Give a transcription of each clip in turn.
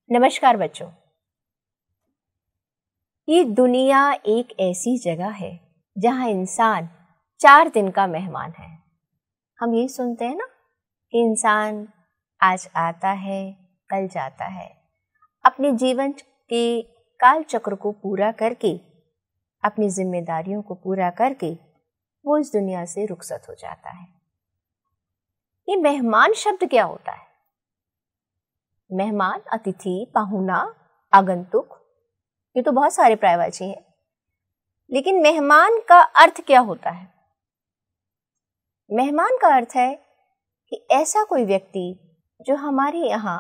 नमस्कार बच्चों। ये दुनिया एक ऐसी जगह है जहां इंसान 4 दिन का मेहमान है। हम यही सुनते हैं ना कि इंसान आज आता है कल जाता है, अपने जीवन के काल चक्र को पूरा करके, अपनी जिम्मेदारियों को पूरा करके वो इस दुनिया से रुखसत हो जाता है। ये मेहमान शब्द क्या होता है? मेहमान, अतिथि, पाहुना, आगंतुक, ये तो बहुत सारे पर्यायवाची हैं, लेकिन मेहमान का अर्थ क्या होता है? मेहमान का अर्थ है कि ऐसा कोई व्यक्ति जो हमारे यहाँ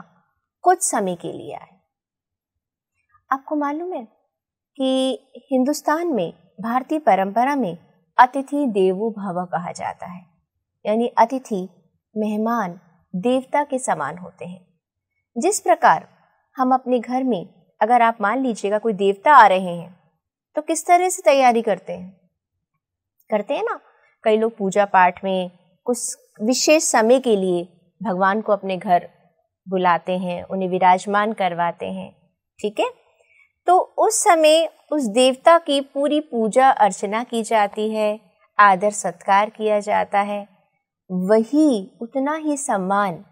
कुछ समय के लिए आए। आपको मालूम है कि हिंदुस्तान में, भारतीय परंपरा में अतिथि देवो भव कहा जाता है, यानी अतिथि, मेहमान देवता के समान होते हैं। जिस प्रकार हम अपने घर में, अगर आप मान लीजिएगा कोई देवता आ रहे हैं तो किस तरह से तैयारी करते हैं ना। कई लोग पूजा पाठ में कुछ विशेष समय के लिए भगवान को अपने घर बुलाते हैं, उन्हें विराजमान करवाते हैं, ठीक है। तो उस समय उस देवता की पूरी पूजा अर्चना की जाती है, आदर सत्कार किया जाता है। वही उतना ही सम्मान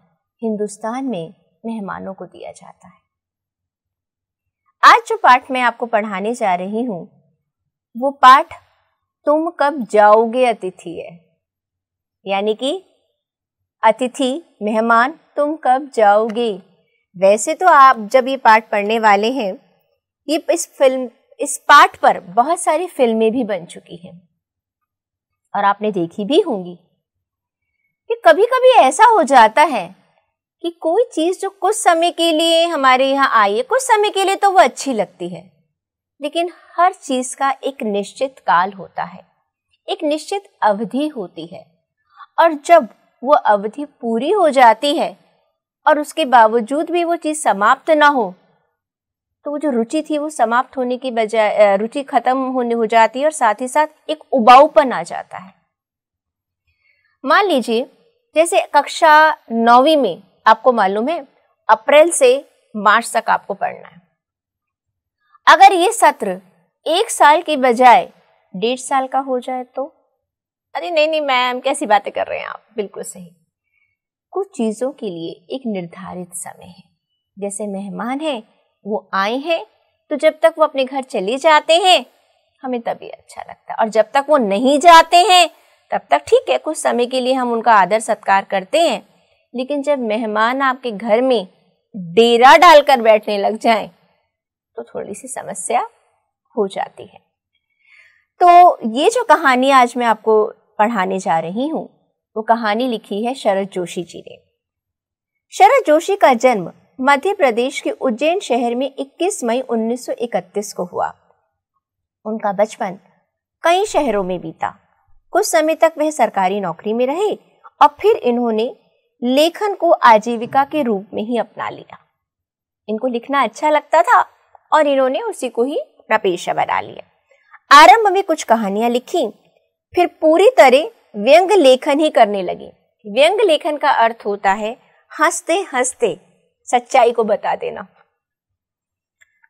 हिंदुस्तान में मेहमानों को दिया जाता है। आज जो पाठ मैं आपको पढ़ाने जा रही हूं वो पाठ तुम कब जाओगे अतिथि है, यानी कि अतिथि, मेहमान, तुम कब जाओगे। वैसे तो आप जब ये पाठ पढ़ने वाले हैं, ये इस पाठ पर बहुत सारी फिल्में भी बन चुकी हैं और आपने देखी भी होंगी कि कभी कभी ऐसा हो जाता है कि कोई चीज जो कुछ समय के लिए हमारे यहाँ आई है, कुछ समय के लिए तो वो अच्छी लगती है, लेकिन हर चीज का एक निश्चित काल होता है, एक निश्चित अवधि होती है, और जब वो अवधि पूरी हो जाती है और उसके बावजूद भी वो चीज समाप्त ना हो, तो वो जो रुचि थी वो समाप्त होने की बजाय रुचि खत्म होने हो जाती है और साथ ही साथ एक उबाऊपन आ जाता है। मान लीजिए जैसे कक्षा 9वीं में आपको मालूम है अप्रैल से मार्च तक आपको पढ़ना है। अगर ये सत्र 1 साल की बजाय 1.5 साल का हो जाए तो, अरे नहीं मैम कैसी बातें कर रहे हैं आप, बिल्कुल सही। कुछ चीजों के लिए एक निर्धारित समय है। जैसे मेहमान है, वो आए हैं तो जब तक वो अपने घर चले जाते हैं हमें तभी अच्छा लगता है, और जब तक वो नहीं जाते हैं तब तक ठीक है, कुछ समय के लिए हम उनका आदर सत्कार करते हैं। लेकिन जब मेहमान आपके घर में डेरा डालकर बैठने लग जाएं तो थोड़ी सी समस्या हो जाती है। तो ये जो कहानी आज मैं आपको पढ़ाने जा रही हूँ वो कहानी लिखी है शरद जोशी जी ने। शरद जोशी का जन्म मध्य प्रदेश के उज्जैन शहर में 21 मई 1931 को हुआ। उनका बचपन कई शहरों में बीता। कुछ समय तक वह सरकारी नौकरी में रहे और फिर इन्होंने लेखन को आजीविका के रूप में ही अपना लिया। इनको लिखना अच्छा लगता था और इन्होंने उसी को ही अपना पेशा बना लिया। आरंभ में कुछ कहानियां लिखी, फिर पूरी तरह व्यंग लेखन ही करने लगी। व्यंग लेखन का अर्थ होता है हंसते हंसते सच्चाई को बता देना।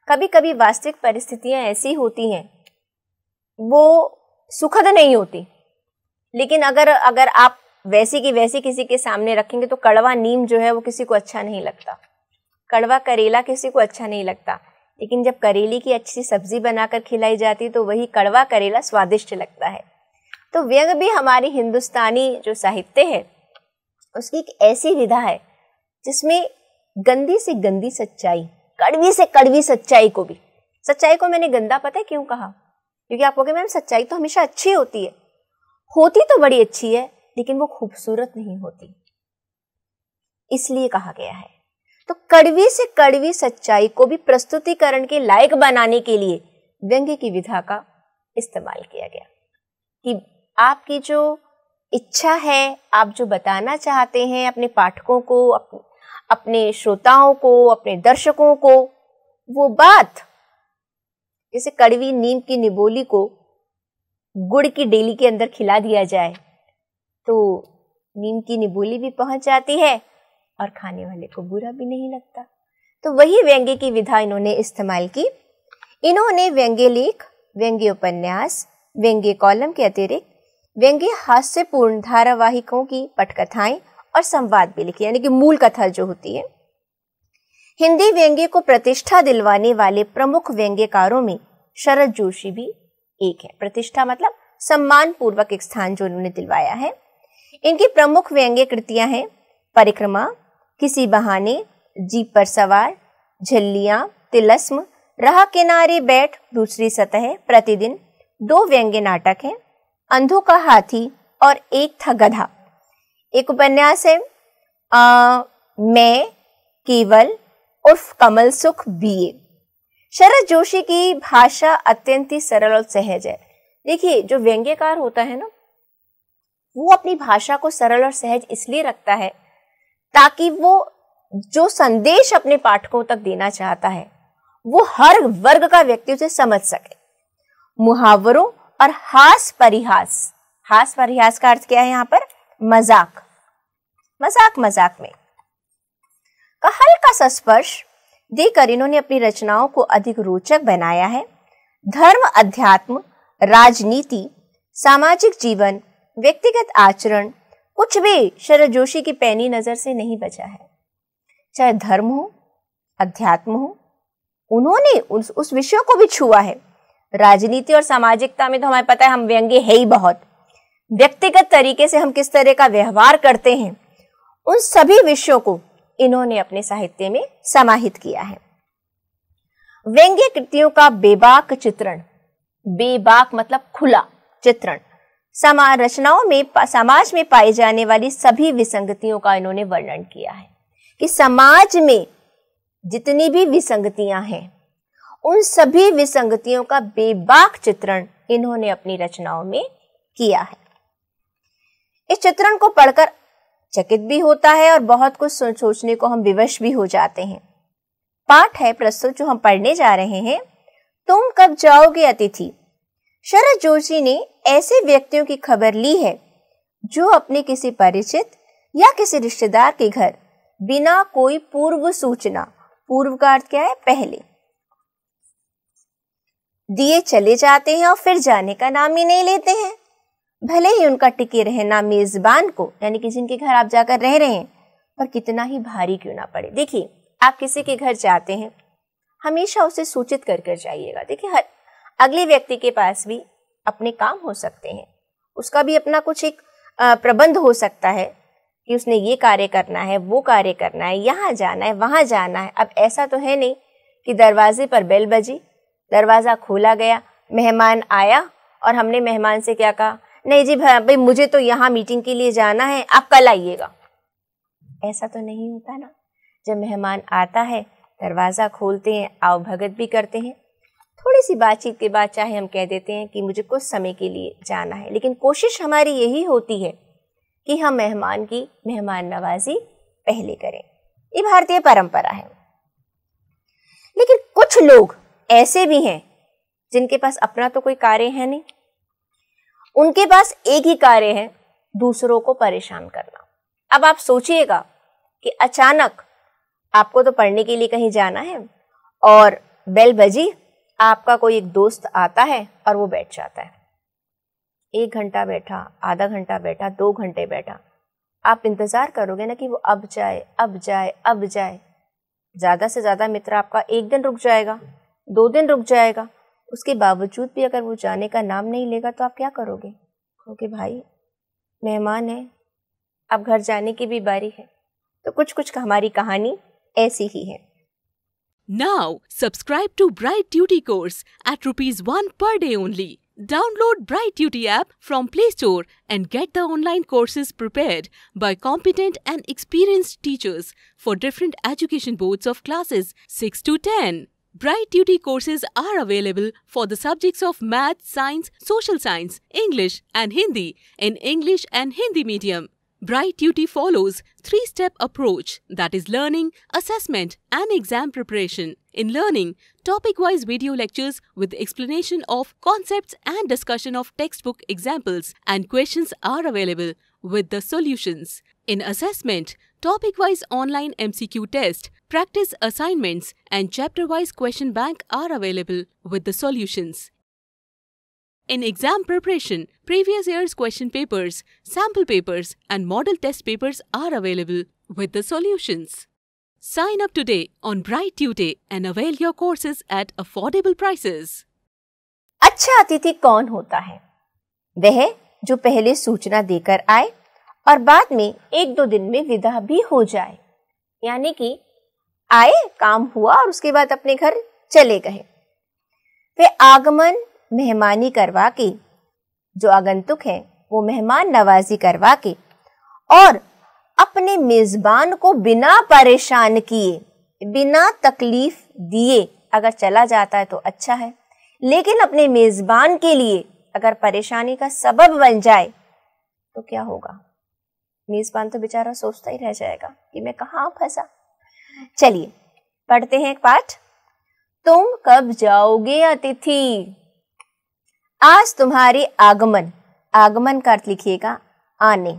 कभी कभी वास्तविक परिस्थितियां ऐसी होती हैं, वो सुखद नहीं होती, लेकिन अगर आप वैसी की वैसी किसी के सामने रखेंगे तो कड़वा नीम जो है वो किसी को अच्छा नहीं लगता, कड़वा करेला किसी को अच्छा नहीं लगता। लेकिन जब करेले की अच्छी सब्जी बनाकर खिलाई जाती तो वही कड़वा करेला स्वादिष्ट लगता है। तो व्यंग भी हमारी हिंदुस्तानी जो साहित्य है उसकी एक ऐसी विधा है जिसमें गंदी से गंदी सच्चाई, कड़वी से कड़वी सच्चाई को भी, सच्चाई को मैंने गंदा पता है क्यों कहा, क्योंकि आप कहोगे मैम सच्चाई तो हमेशा अच्छी होती तो बड़ी अच्छी है, लेकिन वो खूबसूरत नहीं होती, इसलिए कहा गया है। तो कड़वी से कड़वी सच्चाई को भी प्रस्तुतिकरण के लायक बनाने के लिए व्यंग्य की विधा का इस्तेमाल किया गया कि आपकी जो इच्छा है, आप जो बताना चाहते हैं अपने पाठकों को, अपने श्रोताओं को, अपने दर्शकों को, वो बात जैसे कड़वी नीम की निबोली को गुड़ की डेली के अंदर खिला दिया जाए तो नीम की निबोली भी पहुंच जाती है और खाने वाले को बुरा भी नहीं लगता। तो वही व्यंग्य की विधा इन्होंने इस्तेमाल की। इन्होंने व्यंग्य लेख, व्यंग्य उपन्यास, व्यंग्य कॉलम के अतिरिक्त व्यंग्य हास्यपूर्ण धारावाहिकों की पटकथाएं और संवाद भी लिखे, यानी कि मूल कथा जो होती है। हिंदी व्यंग्य को प्रतिष्ठा दिलवाने वाले प्रमुख व्यंग्यकारों में शरद जोशी भी एक है। प्रतिष्ठा मतलब सम्मान पूर्वक एक स्थान जो उन्होंने दिलवाया है। इनकी प्रमुख व्यंग्य कृतियां हैं परिक्रमा, किसी बहाने, जीप पर सवार, झल्लियां, तिलस्म, राह किनारे बैठ, दूसरी सतह, प्रतिदिन। 2 व्यंग्य नाटक हैं, अंधों का हाथी और एक था गधा। एक उपन्यास है मैं केवल उर्फ कमल सुख बीए। शरद जोशी की भाषा अत्यंत ही सरल और सहज है। देखिए, जो व्यंग्यकार होता है ना, वो अपनी भाषा को सरल और सहज इसलिए रखता है ताकि वो जो संदेश अपने पाठकों तक देना चाहता है वो हर वर्ग का व्यक्ति उसे समझ सके। मुहावरों और हास परिहास, हास परिहास का अर्थ क्या है यहाँ पर? मजाक, मजाक मजाक में का हल्का सा स्पर्श देकर इन्होंने अपनी रचनाओं को अधिक रोचक बनाया है। धर्म, अध्यात्म, राजनीति, सामाजिक जीवन, व्यक्तिगत आचरण, कुछ भी शरद जोशी की पैनी नजर से नहीं बचा है। चाहे धर्म हो, अध्यात्म हो, उन्होंने उस विषयों को भी छुआ है। राजनीति और सामाजिकता में तो हमें पता है हम व्यंग्य है ही बहुत। व्यक्तिगत तरीके से हम किस तरह का व्यवहार करते हैं, उन सभी विषयों को इन्होंने अपने साहित्य में समाहित किया है। व्यंग्य कृतियों का बेबाक चित्रण, बेबाक मतलब खुला चित्रण, रचनाओं में समाज में पाई जाने वाली सभी विसंगतियों का इन्होंने वर्णन किया है कि समाज में जितनी भी विसंगतियां हैं उन सभी विसंगतियों का बेबाक चित्रण इन्होंने अपनी रचनाओं में किया है। इस चित्रण को पढ़कर चकित भी होता है और बहुत कुछ सोचने को हम विवश भी हो जाते हैं। पाठ है प्रस्तुत जो हम पढ़ने जा रहे हैं, तुम कब जाओगे अतिथि। शरद जोशी ने ऐसे व्यक्तियों की खबर ली है जो अपने किसी परिचित या किसी रिश्तेदार के घर बिना कोई पूर्व सूचना, पूर्व का अर्थ क्या है? पहले, दिए चले जाते हैं और फिर जाने का नाम ही नहीं लेते हैं। भले ही उनका टिके रहना मेजबान को, यानी कि जिनके घर आप जाकर रह रहे हैं, पर कितना ही भारी क्यों ना पड़े। देखिए, आप किसी के घर जाते हैं, हमेशा उसे सूचित कर जाइएगा। देखिए, हर अगले व्यक्ति के पास भी अपने काम हो सकते हैं, उसका भी अपना कुछ एक प्रबंध हो सकता है कि उसने ये कार्य करना है, वो कार्य करना है, यहाँ जाना है, वहाँ जाना है। अब ऐसा तो है नहीं कि दरवाजे पर बेल बजी, दरवाज़ा खोला गया, मेहमान आया और हमने मेहमान से क्या कहा, नहीं जी भाई मुझे तो यहाँ मीटिंग के लिए जाना है, आप कल आइएगा। ऐसा तो नहीं होता ना। जब मेहमान आता है दरवाज़ा खोलते हैं, आओ भगत भी करते हैं। थोड़ी सी बातचीत के बाद चाहे हम कह देते हैं कि मुझे कुछ समय के लिए जाना है, लेकिन कोशिश हमारी यही होती है कि हम मेहमान की मेहमान नवाजी पहले करें। ये भारतीय परंपरा है। लेकिन कुछ लोग ऐसे भी हैं जिनके पास अपना तो कोई कार्य है नहीं, उनके पास एक ही कार्य है, दूसरों को परेशान करना। अब आप सोचिएगा कि अचानक आपको तो पढ़ने के लिए कहीं जाना है और बेल बजी, आपका कोई एक दोस्त आता है और वो बैठ जाता है। 1 घंटा बैठा, आधा घंटा बैठा, 2 घंटे बैठा, आप इंतजार करोगे ना कि वो अब जाए, अब जाए, अब जाए। ज़्यादा से ज़्यादा मित्र आपका 1 दिन रुक जाएगा, 2 दिन रुक जाएगा। उसके बावजूद भी अगर वो जाने का नाम नहीं लेगा तो आप क्या करोगे? क्योंकि भाई मेहमान है, अब घर जाने की भी बारी है। तो कुछ हमारी कहानी ऐसी ही है। Now subscribe to Bright Duty course at ₹1 per day only. Download Bright Duty app from Play Store and get the online courses prepared by competent and experienced teachers for different education boards of classes 6 to 10. Bright Duty courses are available for the subjects of Math, Science, Social Science, English and Hindi in English and Hindi medium. Bright Duty follows 3-step approach, that is learning, assessment and exam preparation. In learning, topic-wise video lectures with explanation of concepts and discussion of textbook examples and questions are available with the solutions. In assessment, topic-wise online MCQ test, practice assignments and chapter-wise question bank are available with the solutions. In exam preparation, previous year's question papers, sample papers and model test papers are available with the solutions. Sign up today on Bright Tutor and avail your courses at affordable prices. अच्छा अतिथि कौन होता है? वह जो पहले सूचना देकर आए और बाद में 1-2 दिन में विदा भी हो जाए, यानी कि आए, काम हुआ और उसके बाद अपने घर चले गए। वे आगमन मेहमानी करवा के, जो आगंतुक है वो मेहमान नवाजी करवा के और अपने मेजबान को बिना परेशान किए, बिना तकलीफ दिए अगर चला जाता है तो अच्छा है, लेकिन अपने मेजबान के लिए अगर परेशानी का सबब बन जाए तो क्या होगा? मेजबान तो बेचारा सोचता ही रह जाएगा कि मैं कहाँ फंसा। चलिए पढ़ते हैं एक पाठ। तुम कब जाओगे अतिथि? आज तुम्हारे आगमन, आगमन का अर्थ लिखिएगा आने,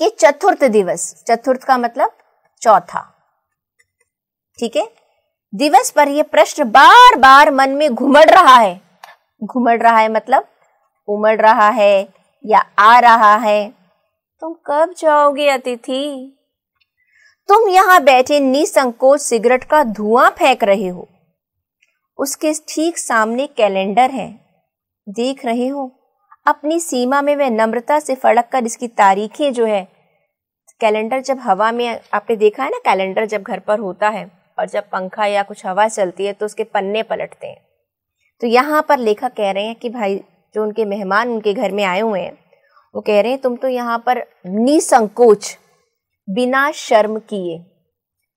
के चतुर्थ दिवस, चतुर्थ का मतलब चौथा, ठीक है। दिवस पर यह प्रश्न बार बार मन में घुमड़ रहा है। घुमड़ रहा है मतलब उमड़ रहा है या आ रहा है। तुम कब जाओगे अतिथि? तुम यहां बैठे निसंकोच सिगरेट का धुआं फेंक रहे हो। उसके ठीक सामने कैलेंडर है, देख रहे हो। अपनी सीमा में वह नम्रता से फड़क कर इसकी तारीखें जो है, कैलेंडर जब हवा में, आपने देखा है ना कैलेंडर जब घर पर होता है और जब पंखा या कुछ हवा चलती है तो उसके पन्ने पलटते हैं। तो यहाँ पर लेखक कह रहे हैं कि भाई जो उनके मेहमान उनके घर में आए हुए हैं वो कह रहे हैं तुम तो यहाँ पर निसंकोच, बिना शर्म किए,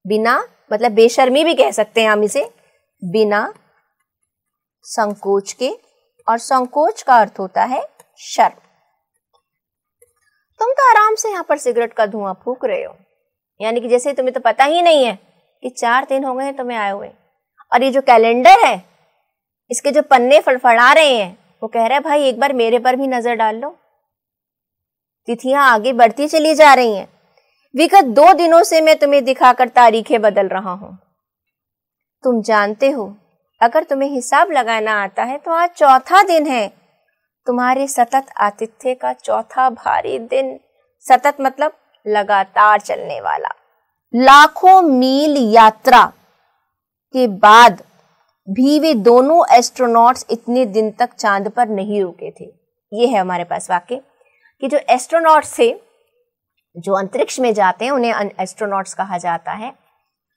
बिना मतलब बेशर्मी भी कह सकते हैं हम इसे, बिना संकोच के, और संकोच का अर्थ होता है शर्म। तुम तो आराम से यहाँ पर सिगरेट का धुआं फूंक रहे हो, यानी कि जैसे तुम्हें तो पता ही नहीं है कि 4 दिन हो गए हैं तुम्हें आए हुए। और ये जो कैलेंडर है इसके जो पन्ने फड़फड़ा रहे हैं वो कह रहा है भाई एक बार मेरे पर भी नजर डाल लो। तिथियां आगे बढ़ती चली जा रही हैं। विगत 2 दिनों से मैं तुम्हें दिखाकर तारीखें बदल रहा हूं। तुम जानते हो अगर तुम्हें हिसाब लगाना आता है तो आज चौथा दिन है, तुम्हारे सतत आतिथ्य का चौथा भारी दिन। सतत मतलब लगातार चलने वाला। लाखों मील यात्रा के बाद भी वे दोनों एस्ट्रोनॉट्स इतने दिन तक चांद पर नहीं रुके थे। ये है हमारे पास वाक्य कि जो एस्ट्रोनॉट्स थे, जो अंतरिक्ष में जाते हैं उन्हें एस्ट्रोनॉट्स कहा जाता है।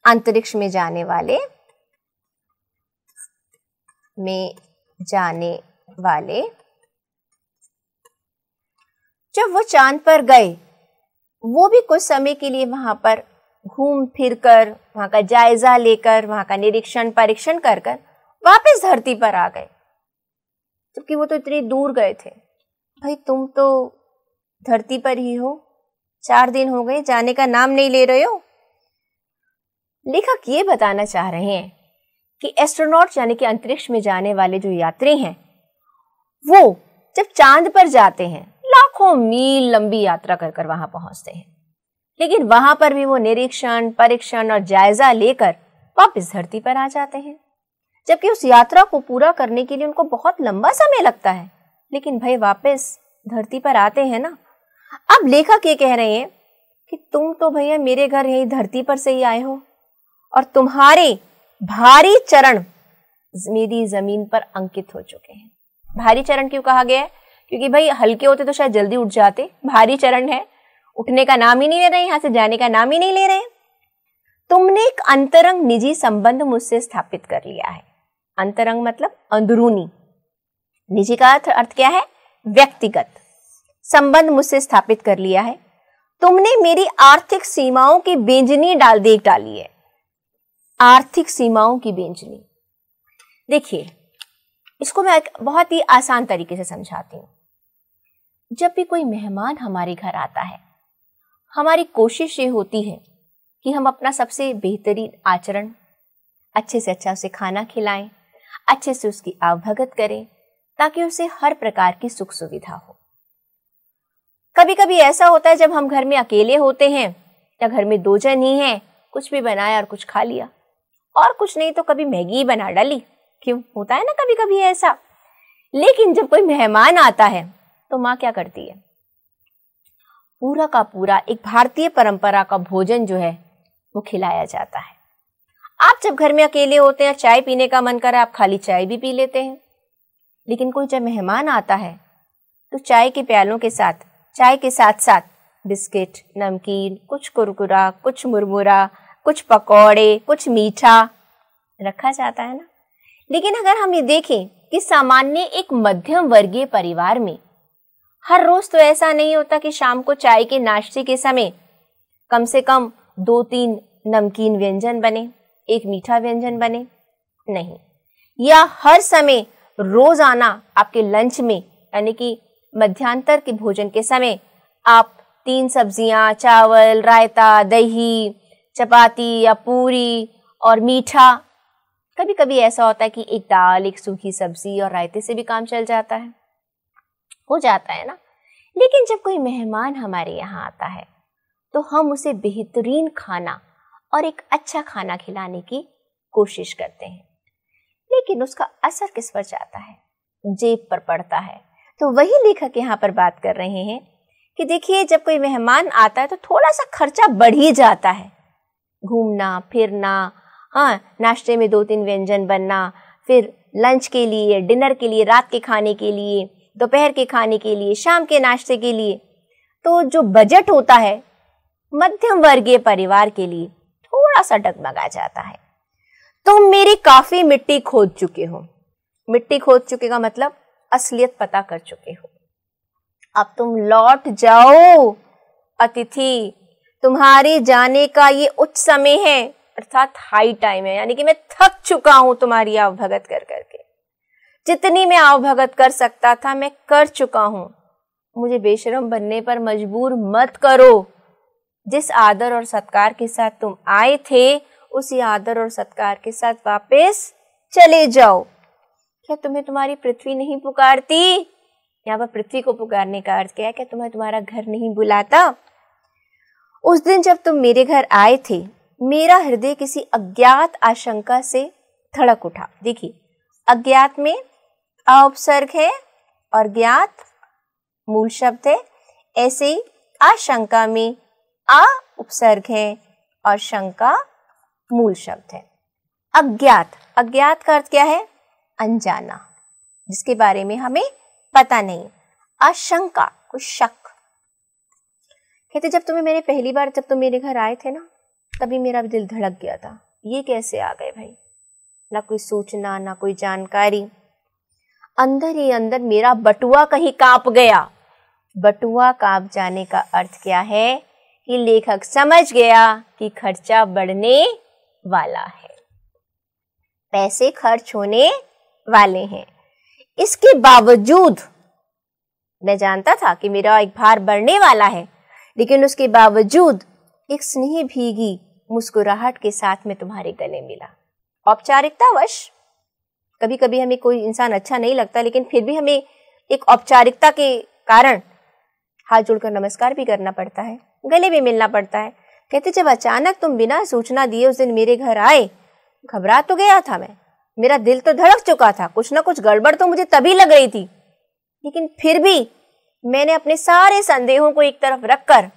अंतरिक्ष में जाने वाले जब वो चांद पर गए, वो भी कुछ समय के लिए वहां पर घूम फिर कर, वहां का जायजा लेकर, वहां का निरीक्षण परीक्षण कर कर वापस धरती पर आ गए, क्योंकि वो तो इतनी दूर गए थे। भाई तुम तो धरती पर ही हो, 4 दिन हो गए, जाने का नाम नहीं ले रहे हो। लेखक ये बताना चाह रहे हैं कि एस्ट्रोनॉट यानी कि अंतरिक्ष में जाने वाले जो यात्री हैं, वो जब चांद पर जाते हैं लाखों मील लंबी यात्रा कर कर वहां पहुंचते हैं, लेकिन वहां पर भी वो निरीक्षण परीक्षण और जायजा लेकर वापस धरती पर आ जाते हैं। जबकि उस यात्रा को पूरा करने के लिए उनको बहुत लंबा समय लगता है, लेकिन भाई वापस धरती पर आते हैं ना। अब लेखक ये कह रहे हैं कि तुम तो भैया मेरे घर यही धरती पर से ही आए हो और तुम्हारे भारी चरण मेरी जमीन पर अंकित हो चुके हैं। भारी चरण क्यों कहा गया है? क्योंकि भाई हल्के होते तो शायद जल्दी उठ जाते, भारी चरण है, उठने का नाम ही नहीं ले रहे, यहां से जाने का नाम ही नहीं ले रहे। तुमने एक अंतरंग निजी संबंध मुझसे स्थापित कर लिया है। अंतरंग मतलब अंदरूनी, निजी का अर्थ क्या है? व्यक्तिगत संबंध मुझसे स्थापित कर लिया है। तुमने मेरी आर्थिक सीमाओं की बेंजनी देख डाली है। आर्थिक सीमाओं की बेंजनी, देखिए इसको मैं एक बहुत ही आसान तरीके से समझाती हूँ। जब भी कोई मेहमान हमारे घर आता है, हमारी कोशिश ये होती है कि हम अपना सबसे बेहतरीन आचरण, अच्छे से अच्छा उसे खाना खिलाएं, अच्छे से उसकी आवभगत करें, ताकि उसे हर प्रकार की सुख सुविधा हो। कभी कभी ऐसा होता है जब हम घर में अकेले होते हैं या घर में 2 जन ही हैं, कुछ भी बनाया और कुछ खा लिया, और कुछ नहीं तो कभी मैगी बना डाली। क्यों, होता है ना कभी कभी ऐसा। लेकिन जब कोई मेहमान आता है तो माँ क्या करती है, पूरा का पूरा एक भारतीय परंपरा का भोजन जो है वो खिलाया जाता है। आप जब घर में अकेले होते हैं, चाय पीने का मन करे, आप खाली चाय भी पी लेते हैं। लेकिन कोई जब मेहमान आता है तो चाय के प्यालों के साथ, चाय के साथ साथ बिस्किट, नमकीन, कुछ कुरकुरा, कुछ मुरमुरा, कुछ पकौड़े, कुछ मीठा रखा जाता है ना। लेकिन अगर हम ये देखें कि सामान्य एक मध्यम वर्गीय परिवार में हर रोज तो ऐसा नहीं होता कि शाम को चाय के नाश्ते के समय कम से कम 2-3 नमकीन व्यंजन बने, एक मीठा व्यंजन बने, नहीं। या हर समय रोजाना आपके लंच में यानी कि मध्यांतर के भोजन के समय आप 3 सब्जियां, चावल, रायता, दही, चपाती या पूरी और मीठा। कभी कभी ऐसा होता है कि एक दाल, एक सूखी सब्जी और रायते से भी काम चल जाता है, हो जाता है ना। लेकिन जब कोई मेहमान हमारे यहाँ आता है तो हम उसे बेहतरीन खाना और एक अच्छा खाना खिलाने की कोशिश करते हैं। लेकिन उसका असर किस पर जाता है, जेब पर पड़ता है। तो वही लेखक यहाँ पर बात कर रहे हैं कि देखिए, जब कोई मेहमान आता है तो थोड़ा सा खर्चा बढ़ ही जाता है। घूमना फिरना, हाँ, नाश्ते में 2-3 व्यंजन बनना, फिर लंच के लिए, डिनर के लिए, रात के खाने के लिए, दोपहर के खाने के लिए, शाम के नाश्ते के लिए, तो जो बजट होता है मध्यम वर्गीय परिवार के लिए थोड़ा सा डगमगा जाता है। तुम मेरी काफी मिट्टी खोद चुके हो। मिट्टी खोद चुके का मतलब असलियत पता कर चुके हो। अब तुम लौट जाओ अतिथि, तुम्हारे जाने का ये उच्च समय है, अर्थात हाई टाइम है। यानी कि मैं थक चुका हूं तुम्हारी आवभगत कर करके। जितनी मैं आवभगत कर सकता था मैं कर चुका हूं। मुझे बेशरम बनने पर मजबूर मत करो। जिस आदर और सत्कार के साथ तुम आए थे उसी आदर और सत्कार के साथ वापस चले जाओ। क्या तुम्हें तुम्हारी पृथ्वी नहीं पुकारती? यहाँ पर पृथ्वी को पुकारने का अर्थ क्या है? क्या तुम्हें तुम्हारा घर नहीं बुलाता? उस दिन जब तुम मेरे घर आए थे मेरा हृदय किसी अज्ञात आशंका से धड़क उठा। देखिए, अज्ञात में अ उपसर्ग है और ज्ञात मूल शब्द है। ऐसे ही आशंका में आ उपसर्ग है और शंका मूल शब्द है। अज्ञात, अज्ञात का अर्थ क्या है? अनजाना, जिसके बारे में हमें पता नहीं। आशंका, कुछ शक। कहते जब तुम मेरे घर आए थे ना, तभी मेरा दिल धड़क गया था। ये कैसे आ गए भाई? ना कोई सूचना, ना कोई जानकारी। अंदर ही अंदर मेरा बटुआ कहीं कांप गया। बटुआ कांप जाने का अर्थ क्या है कि लेखक समझ गया कि खर्चा बढ़ने वाला है, पैसे खर्च होने वाले हैं। इसके बावजूद मैं जानता था कि मेरा एक भार बढ़ने वाला है, लेकिन उसके बावजूद एक स्नेह भीगी मुस्कुराहट के साथ में तुम्हारे गले मिला। औपचारिकतावश, कभी कभी हमें कोई इंसान अच्छा नहीं लगता, लेकिन फिर भी हमें एक औपचारिकता के कारण हाथ जोड़कर नमस्कार भी करना पड़ता है, गले भी मिलना पड़ता है। कहते जब अचानक तुम बिना सूचना दिए उस दिन मेरे घर आए, घबरा तो गया था मैं, मेरा दिल तो धड़क चुका था, कुछ ना कुछ गड़बड़ तो मुझे तभी लग रही थी, लेकिन फिर भी मैंने अपने सारे संदेहों को एक तरफ रखकर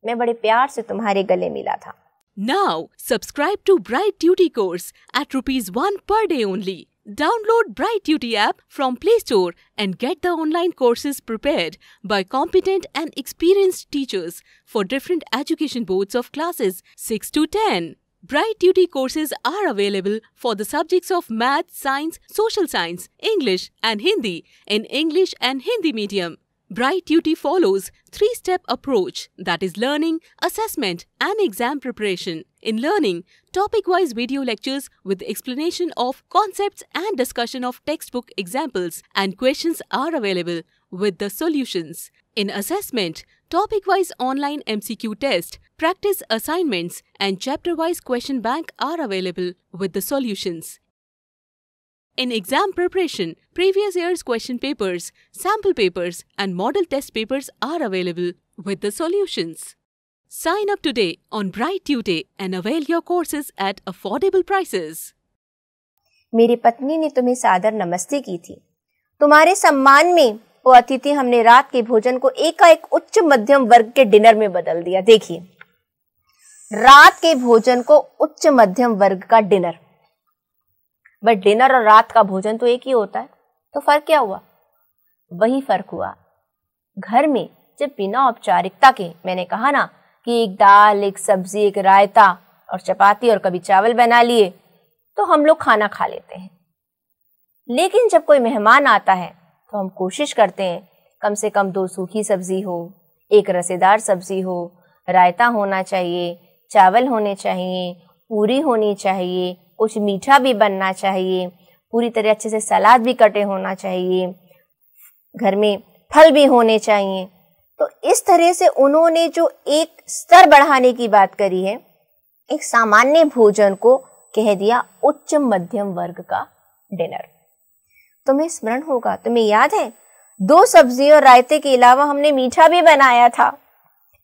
मैं बड़े प्यार से तुम्हारे गले मिला था। Now subscribe to Bright Duty course at ₹1 per day only. Download Bright Duty app from Play Store and get the online courses prepared by competent and experienced teachers for different education boards of classes 6 to 10. Bright Duty courses are available for the subjects of Math, Science, Social Science, English and Hindi in English and Hindi medium. Bright Duty follows 3-step approach, that is learning, assessment and exam preparation. In learning, topic-wise video lectures with explanation of concepts and discussion of textbook examples and questions are available with the solutions. In assessment, topic-wise online MCQ test, practice assignments and chapter-wise question bank are available with the solutions. In exam preparation, previous year's question papers, sample papers, and model test papers are available with the solutions. Sign up today on Bright Tutor and avail your courses at affordable prices. मेरी पत्नी ने तुम्हें सादर नमस्ते की थी। तुम्हारे सम्मान में वो अतिथि हमने रात के भोजन को एकाएक उच्च मध्यम वर्ग के डिनर में बदल दिया। देखिए, रात के भोजन को उच्च मध्यम वर्ग का डिनर, बट डिनर और रात का भोजन तो एक ही होता है, तो फर्क क्या हुआ? वही फर्क हुआ घर में जब बिना औपचारिकता के, मैंने कहा ना कि एक दाल, एक सब्जी, एक रायता और चपाती और कभी चावल बना लिए तो हम लोग खाना खा लेते हैं। लेकिन जब कोई मेहमान आता है तो हम कोशिश करते हैं कम से कम 2 सूखी सब्जी हो, एक रसेदार सब्जी हो, रायता होना चाहिए, चावल होने चाहिए, पूरी होनी चाहिए, कुछ मीठा भी बनना चाहिए, पूरी तरह अच्छे से सलाद भी कटे होना चाहिए, घर में फल भी होने चाहिए। तो इस तरह से उन्होंने जो एक स्तर बढ़ाने की बात करी है, एक सामान्य भोजन को कह दिया उच्च मध्यम वर्ग का डिनर। तुम्हें स्मरण होगा, तुम्हें याद है 2 सब्जी और रायते के अलावा हमने मीठा भी बनाया था।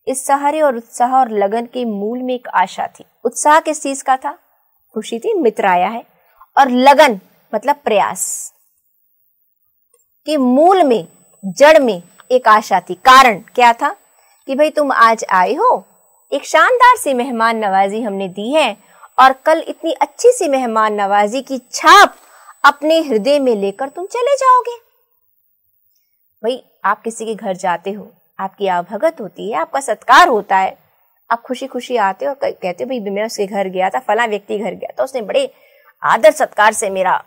इस सहारे और उत्साह और लगन के मूल में एक आशा थी। उत्साह किस चीज का था? खुशी थी, मित्र आया है। और लगन मतलब प्रयास के मूल में, जड़ में एक आशा थी। कारण क्या था? कि भाई तुम आज आए हो, एक शानदार सी मेहमान नवाजी हमने दी है और कल इतनी अच्छी सी मेहमान नवाजी की छाप अपने हृदय में लेकर तुम चले जाओगे। भाई आप किसी के घर जाते हो, आपकी आवभगत होती है, आपका सत्कार होता है, आप खुशी खुशी आते हो और कहते हो भाई मैं उसके घर गया था, फला व्यक्ति घर गया था, उसने बड़े आदर सत्कार से मेरा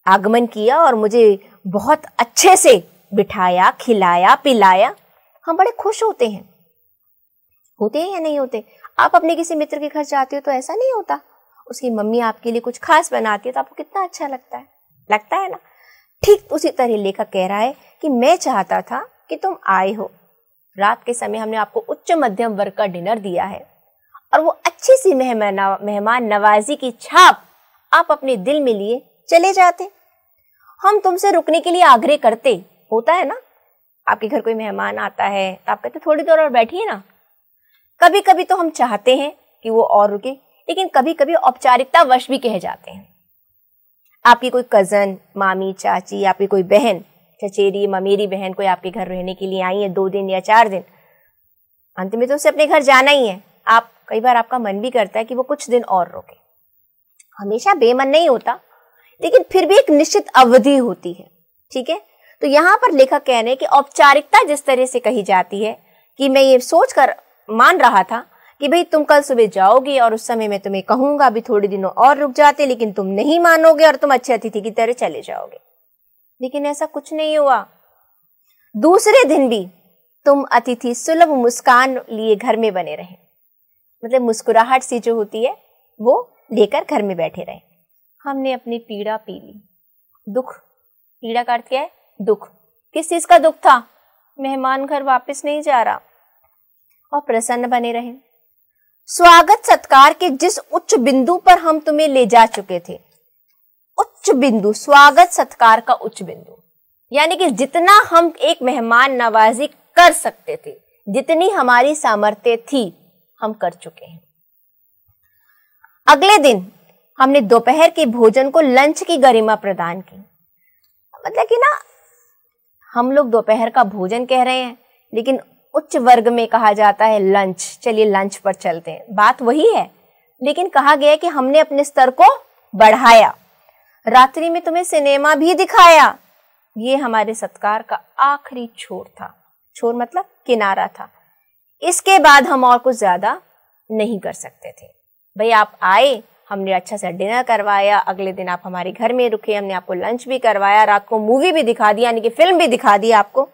आगमन किया और मुझे बहुत अच्छे से बिठाया, खिलाया, पिलाया। हम बड़े खुश होते हैं या नहीं होते? आप अपने किसी मित्र के घर जाते हो तो ऐसा नहीं होता? उसकी मम्मी आपके लिए कुछ खास बनाती है तो आपको कितना अच्छा लगता है ना। ठीक उसी तरह लेखक कह रहा है कि मैं चाहता था कि तुम आए हो। रात के समय हमने आपको उच्च मध्यम वर्ग का डिनर दिया है और वो अच्छी सी मेहमान नवाजी की छाप आप अपने दिल में लिए चले जाते। हम तुमसे रुकने के लिए आग्रह करते, होता है ना, आपके घर कोई मेहमान आता है तो आप कहते थोड़ी देर और बैठिए ना। कभी कभी तो हम चाहते हैं कि वो और रुके, लेकिन कभी कभी औपचारिकता वश भी कह जाते हैं। आपकी कोई कजन, मामी, चाची, आपकी कोई बहन, चचेरी, ममेरी बहन कोई आपके घर रहने के लिए आई है 2 दिन या 4 दिन, अंत में तो उसे अपने घर जाना ही है। आप कई बार आपका मन भी करता है कि वो कुछ दिन और रुके। हमेशा बेमन नहीं होता, लेकिन फिर भी एक निश्चित अवधि होती है। ठीक है, तो यहाँ पर लेखक कह रहे हैं कि औपचारिकता जिस तरह से कही जाती है कि मैं ये सोच कर मान रहा था कि भाई तुम कल सुबह जाओगे और उस समय मैं तुम्हें कहूंगा अभी थोड़े दिनों और रुक जाते, लेकिन तुम नहीं मानोगे और तुम अच्छे अतिथि की तरह चले जाओगे। लेकिन ऐसा कुछ नहीं हुआ। दूसरे दिन भी तुम अतिथि सुलभ मुस्कान लिए घर में बने रहे, मतलब मुस्कुराहट सी जो होती है वो लेकर घर में बैठे रहे। हमने अपनी पीड़ा पी ली। दुख, पीड़ा का अर्थ क्या है? दुख। किस चीज का दुख था? मेहमान घर वापस नहीं जा रहा। और प्रसन्न बने रहे। स्वागत सत्कार के जिस उच्च बिंदु पर हम तुम्हें ले जा चुके थे, उच्च बिंदु, स्वागत सत्कार का उच्च बिंदु, यानी कि जितना हम एक मेहमान नवाजी कर सकते थे, जितनी हमारी सामर्थ्य थी, हम कर चुके हैं। अगले दिन हमने दोपहर के भोजन को लंच की गरिमा प्रदान की। मतलब कि ना, हम लोग दोपहर का भोजन कह रहे हैं, लेकिन उच्च वर्ग में कहा जाता है लंच। चलिए लंच पर चलते हैं। बात वही है, लेकिन कहा गया कि हमने अपने स्तर को बढ़ाया। रात्रि में तुम्हें सिनेमा भी दिखाया। ये हमारे सत्कार का आखिरी छोर था। छोर मतलब किनारा था। इसके बाद हम और कुछ ज्यादा नहीं कर सकते थे। भाई आप आए, हमने अच्छा सा डिनर करवाया, अगले दिन आप हमारे घर में रुके, हमने आपको लंच भी करवाया, रात को मूवी भी दिखा दी, यानी कि फिल्म भी दिखा दी आपको।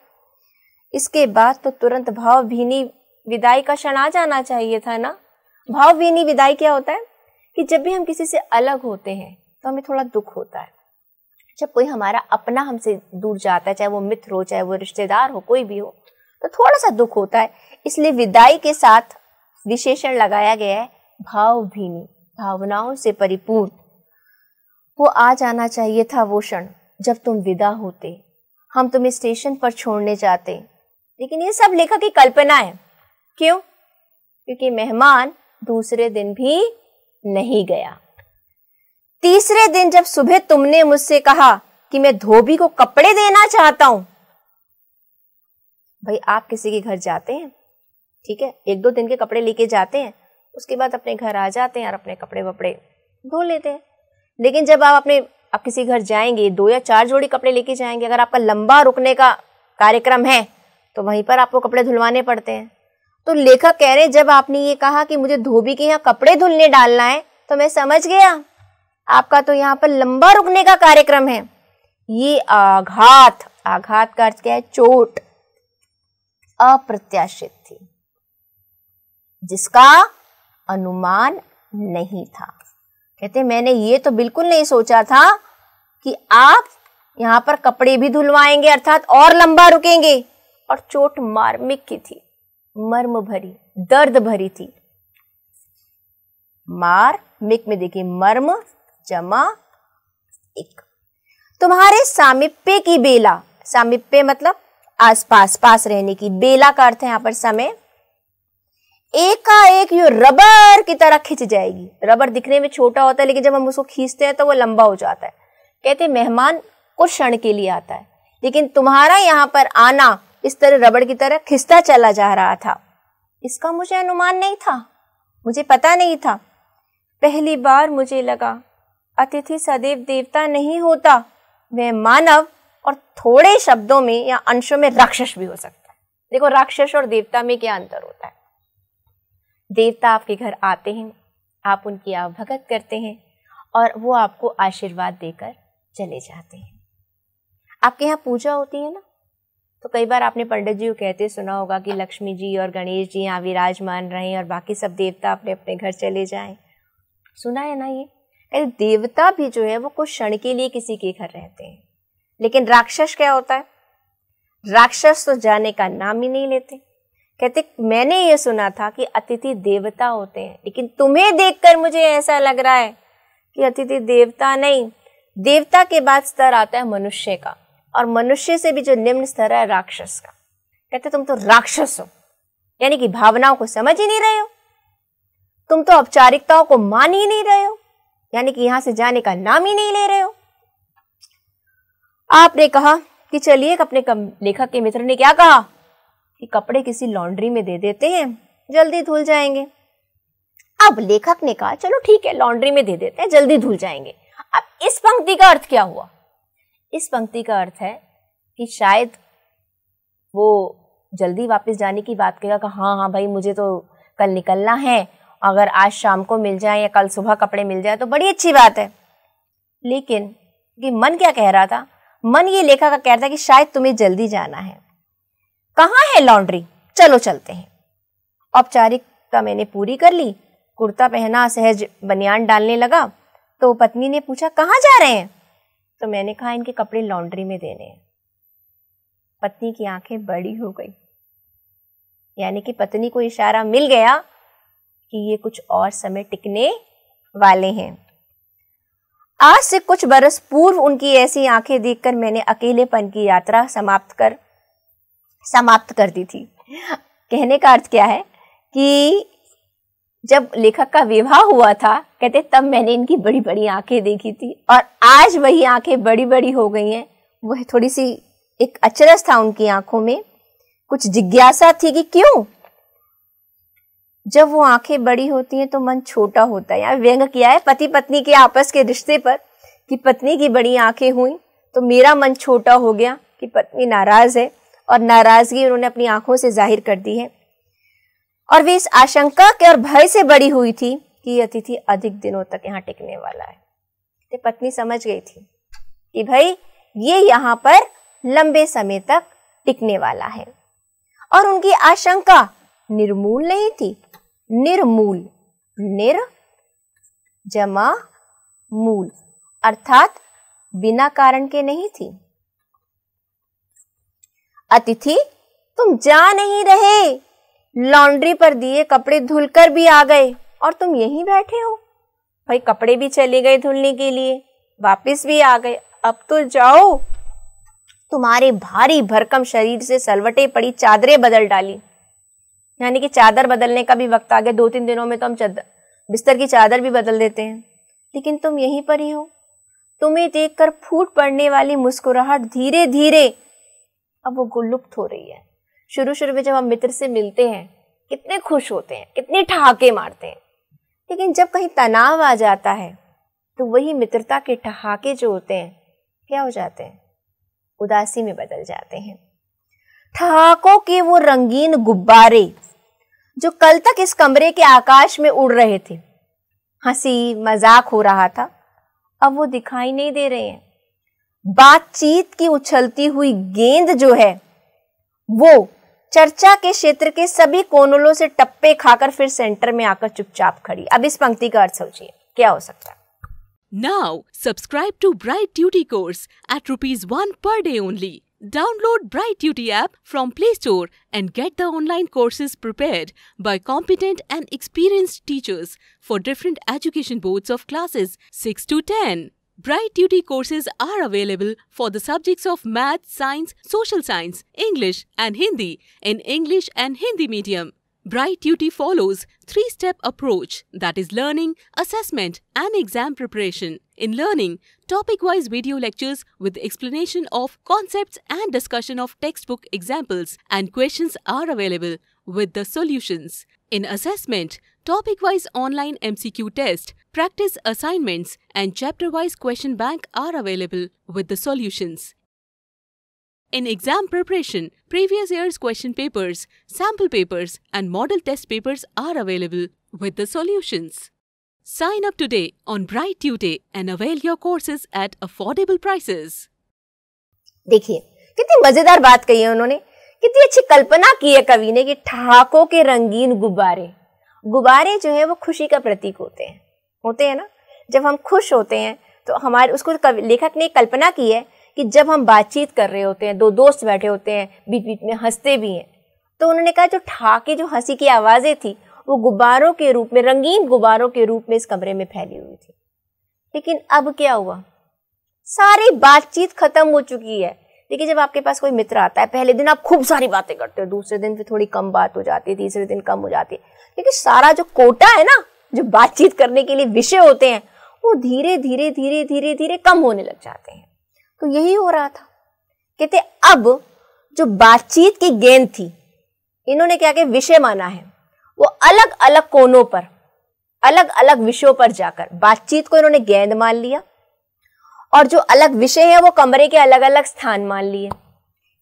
इसके बाद तो तुरंत भावभीनी विदाई का क्षण आ जाना चाहिए था ना। भावभीनी विदाई क्या होता है कि जब भी हम किसी से अलग होते हैं तो हमें थोड़ा दुख होता है। जब कोई हमारा अपना हमसे दूर जाता है, चाहे वो मित्र हो, चाहे वो रिश्तेदार हो, कोई भी हो, तो थोड़ा सा दुख होता है। इसलिए विदाई के साथ विशेषण लगाया गया है भावभीनी, भावनाओं से परिपूर्ण। वो आ जाना चाहिए था वो क्षण जब तुम विदा होते, हम तुम्हें स्टेशन पर छोड़ने जाते। लेकिन ये सब लेखक की कल्पना है। क्यों? क्योंकि मेहमान दूसरे दिन भी नहीं गया। तीसरे दिन जब सुबह तुमने मुझसे कहा कि मैं धोबी को कपड़े देना चाहता हूं। भाई आप किसी के घर जाते हैं, ठीक है, 1-2 दिन के कपड़े लेके जाते हैं, उसके बाद अपने घर आ जाते हैं और अपने कपड़े वपड़े धो लेते हैं। लेकिन जब आप किसी घर जाएंगे, 2 या 4 जोड़ी कपड़े लेके जाएंगे, अगर आपका लंबा रुकने का कार्यक्रम है तो वहीं पर आपको कपड़े धुलवाने पड़ते हैं। तो लेखक कह रहे हैं जब आपने ये कहा कि मुझे धोबी के यहाँ कपड़े धुलने डालना है तो मैं समझ गया आपका तो यहाँ पर लंबा रुकने का कार्यक्रम है। ये आघात का अर्थ क्या है? चोट अप्रत्याशित थी, जिसका अनुमान नहीं था। कहते मैंने ये तो बिल्कुल नहीं सोचा था कि आप यहाँ पर कपड़े भी धुलवाएंगे, अर्थात और लंबा रुकेंगे। और चोट मार्मिक की थी, मर्म भरी, दर्द भरी थी। मार्मिक में देखिए मर्म जमा एक। तुम्हारे सामीप्य की बेला, सामीप्य मतलब आसपास, पास रहने की, बेला का अर्थ है यहाँ पर समय, एकाएक यो रबर की तरह खिंच जाएगी। रबर दिखने में छोटा होता है लेकिन जब हम उसको खींचते हैं तो वो लंबा हो जाता है। कहते मेहमान कुछ क्षण के लिए आता है, लेकिन तुम्हारा यहाँ पर आना इस तरह रबड़ की तरह खिंचता चला जा रहा था। इसका मुझे अनुमान नहीं था, मुझे पता नहीं था। पहली बार मुझे लगा अतिथि सदैव देवता नहीं होता, वह मानव और थोड़े शब्दों में या अंशों में राक्षस भी हो सकता है। देखो राक्षस और देवता में क्या अंतर होता है। देवता आपके घर आते हैं, आप उनकी आवभगत करते हैं और वो आपको आशीर्वाद देकर चले जाते हैं। आपके यहाँ पूजा होती है ना, तो कई बार आपने पंडित जी को कहते सुना होगा कि लक्ष्मी जी और गणेश जी यहाँ विराजमान रहें और बाकी सब देवता अपने अपने घर चले जाएं। सुना है ना ये? देवता भी जो है वो कुछ क्षण के लिए किसी के घर रहते हैं, लेकिन राक्षस क्या होता है? राक्षस तो जाने का नाम ही नहीं लेते। कहते मैंने ये सुना था कि अतिथि देवता होते हैं, लेकिन तुम्हें देखकर मुझे ऐसा लग रहा है कि अतिथि देवता नहीं, देवता के बाद स्तर आता है मनुष्य का, और मनुष्य से भी जो निम्न स्तर है राक्षस का। कहते तुम तो राक्षस हो, यानी कि भावनाओं को समझ ही नहीं रहे हो, तुम तो औपचारिकताओं को मान ही नहीं रहे हो, यानी कि यहां से जाने का नाम ही नहीं ले रहे हो। आपने कहा कि चलिए, अपने लेखक के मित्र ने क्या कहा कि कपड़े किसी लॉन्ड्री में दे देते हैं, जल्दी धुल जाएंगे। अब लेखक ने कहा चलो ठीक है, लॉन्ड्री में दे देते हैं, जल्दी धुल जाएंगे। अब इस पंक्ति का अर्थ क्या हुआ? इस पंक्ति का अर्थ है कि शायद वो जल्दी वापस जाने की बात करेगा कि हाँ भाई मुझे तो कल निकलना है, अगर आज शाम को मिल जाए या कल सुबह कपड़े मिल जाए तो बड़ी अच्छी बात है। लेकिन कि मन क्या कह रहा था? मन ये लेखक का कह रहा था कि शायद तुम्हें जल्दी जाना है। कहाँ है लॉन्ड्री? चलो चलते हैं। औपचारिकता मैंने पूरी कर ली, कुर्ता पहना, सहज बनियान डालने लगा, तो पत्नी ने पूछा कहाँ जा रहे हैं? तो मैंने कहा इनके कपड़े लॉन्ड्री में देने हैं। पत्नी की आंखें बड़ी हो गई, यानी कि पत्नी को इशारा मिल गया कि ये कुछ और समय टिकने वाले हैं। आज से कुछ बरस पूर्व उनकी ऐसी आंखें देखकर मैंने अकेलेपन की यात्रा समाप्त कर दी थी। कहने का अर्थ क्या है कि जब लेखक का विवाह हुआ था, कहते तब मैंने इनकी बड़ी बड़ी आंखें देखी थी, और आज वही आंखें बड़ी बड़ी हो गई हैं। वह थोड़ी सी एक अचरज था उनकी आंखों में, कुछ जिज्ञासा थी कि क्यों। जब वो आंखें बड़ी होती हैं तो मन छोटा होता है। यहाँ व्यंग किया है पति पत्नी के आपस के रिश्ते पर कि पत्नी की बड़ी आंखें हुई तो मेरा मन छोटा हो गया कि पत्नी नाराज है, और नाराजगी उन्होंने अपनी आंखों से जाहिर कर दी है। और वे इस आशंका के और भय से बड़ी हुई थी कि अतिथि अधिक दिनों तक यहाँ टिकने वाला है। तो पत्नी समझ गई थी कि भाई ये यहाँ पर लंबे समय तक टिकने वाला है, और उनकी आशंका निर्मूल नहीं थी। निर्मूल, निर जमा मूल, अर्थात बिना कारण के नहीं थी। अतिथि तुम जा नहीं रहे, लॉन्ड्री पर दिए कपड़े धुलकर भी आ गए और तुम यहीं बैठे हो। भाई कपड़े भी चले गए धुलने के लिए, वापस भी आ गए, अब तो जाओ। तुम्हारे भारी भरकम शरीर से सलवटे पड़ी चादरें बदल डाली, यानी कि चादर बदलने का भी वक्त आ गया। 2-3 दिनों में तो हम बिस्तर की चादर भी बदल देते हैं, लेकिन तुम यहीं पर ही हो। तुम्हें देखकर फूट पड़ने वाली मुस्कुराहट धीरे धीरे अब वो लुप्त हो रही है। शुरू में जब हम मित्र से मिलते हैं कितने खुश होते हैं, कितने ठहाके मारते हैं, लेकिन जब कहीं तनाव आ जाता है तो वही मित्रता के ठहाके जो होते हैं क्या हो जाते हैं, उदासी में बदल जाते हैं। ठहाकों के वो रंगीन गुब्बारे जो कल तक इस कमरे के आकाश में उड़ रहे थे, हंसी मजाक हो रहा था, अब वो दिखाई नहीं दे रहे हैं। बातचीत की उछलती हुई गेंद जो है वो चर्चा के क्षेत्र के सभी कोनों से टप्पे खाकर फिर सेंटर में आकर चुपचाप खड़ी। अब इस पंक्ति का अर्थ सोचिए क्या हो सकता है। Now subscribe to Bright Duty course at ₹1 per day only. Download Bright Duty app from Play Store and get the online courses prepared by competent and experienced teachers for different education boards of classes 6 to 10. Bright Duty courses are available for the subjects of Math, Science, Social Science, English and Hindi in English and Hindi medium. Bright Duty follows 3-step approach, that is learning, assessment and exam preparation. In learning, topic-wise video lectures with explanation of concepts and discussion of textbook examples and questions are available with the solutions. In assessment, topic-wise online MCQ test, practice assignments and chapter-wise question bank are available with the solutions. In exam preparation, previous year's question papers, sample papers and model test papers are available with the solutions. Sign up today on Bright Tutor and avail your courses at affordable prices. देखिए कितनी मजेदार बात कही है उन्होंने, कितनी अच्छी कल्पना की है कवि ने कि ठहाकों के रंगीन गुब्बारे। गुब्बारे जो है वो खुशी का प्रतीक होते हैं ना। जब हम खुश होते हैं तो हमारे उसको लेखक ने कल्पना की है कि जब हम बातचीत कर रहे होते हैं, दो दोस्त बैठे होते हैं, बीच बीच में हंसते भी हैं, तो उन्होंने कहा जो ठहाके, जो हंसी की आवाजें थी वो गुब्बारों के रूप में, रंगीन गुब्बारों के रूप में इस कमरे में फैली हुई थी। लेकिन अब क्या हुआ, सारी बातचीत खत्म हो चुकी है। देखिए जब आपके पास कोई मित्र आता है, पहले दिन आप खूब सारी बातें करते हो, दूसरे दिन फिर थोड़ी कम बात हो जाती है, तीसरे दिन कम हो जाती है, लेकिन सारा जो कोटा है ना, जो बातचीत करने के लिए विषय होते हैं, वो धीरे धीरे धीरे धीरे धीरे कम होने लग जाते हैं। तो यही हो रहा था। कहते अब जो बातचीत की गेंद थी, इन्होंने क्या क्या विषय माना है, वो अलग अलग कोनों पर, अलग अलग विषयों पर जाकर बातचीत को इन्होंने गेंद मान लिया, और जो अलग विषय है वो कमरे के अलग अलग स्थान मान लिए।